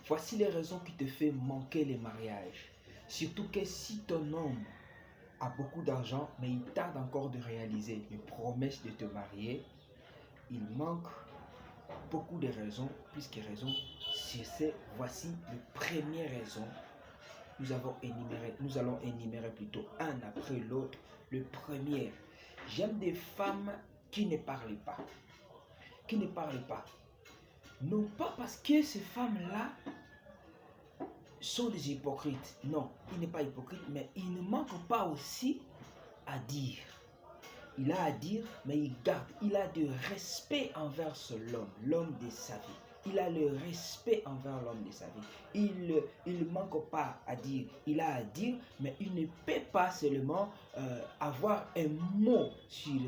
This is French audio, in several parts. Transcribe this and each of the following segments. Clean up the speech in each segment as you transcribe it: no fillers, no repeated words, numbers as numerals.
Voici les raisons qui te font manquer les mariages. Surtout que si ton homme a beaucoup d'argent, mais il tarde encore de réaliser les promesses de te marier, il manque beaucoup de raisons, puisque voici les premières raisons. Nous allons énumérer plutôt un après l'autre. Le premier, j'aime des femmes qui ne parlent pas. Qui ne parlent pas. Non pas parce que ces femmes-là sont des hypocrites. Non, il n'est pas hypocrite, mais il ne manque pas aussi à dire. Il a à dire, mais il garde. Il a du respect envers l'homme de sa vie. Il a le respect envers l'homme de sa vie. Il ne manque pas à dire. Il a à dire, mais il ne peut pas seulement avoir un mot sur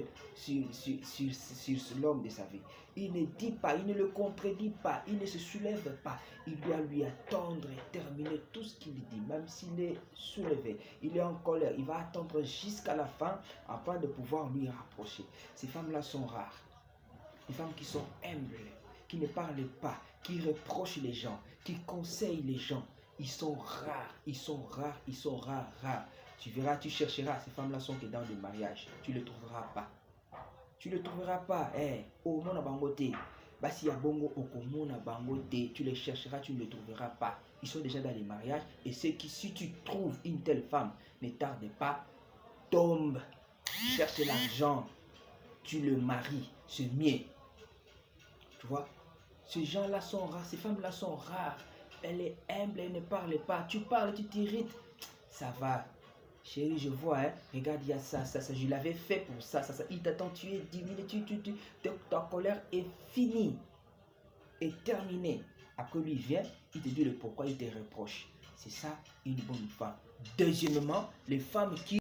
l'homme de sa vie. Il ne dit pas, il ne le contredit pas, il ne se soulève pas. Il doit lui attendre et terminer tout ce qu'il dit, même s'il est soulevé, il est en colère. Il va attendre jusqu'à la fin afin de pouvoir lui rapprocher. Ces femmes-là sont rares. Les femmes qui sont humbles, qui ne parlent pas, qui reprochent les gens, qui conseillent les gens. Ils sont rares, ils sont rares, ils sont rares, rares. Tu verras, tu chercheras, ces femmes-là sont que dans des mariages. Tu ne les trouveras pas. Tu ne le trouveras pas. Au mona bangote. Basi ya bongo okomona bangote. Tu les chercheras, tu ne les trouveras pas. Ils sont déjà dans les mariages. Et c'est que si tu trouves une telle femme, ne tarde pas, tombe, cherche l'argent, tu le maries, c'est mieux. Tu vois, ces gens-là sont rares, ces femmes-là sont rares. Elle est humble, elle ne parle pas. Tu parles, tu t'irrites. Ça va. Chérie, je vois, hein. Regarde, il y a ça, je l'avais fait pour ça. Il t'attend, tu es diminué, ta colère est finie, est terminée. Après lui, il vient, il te dit le pourquoi, il te reproche. C'est ça, une bonne femme. Deuxièmement, les femmes qui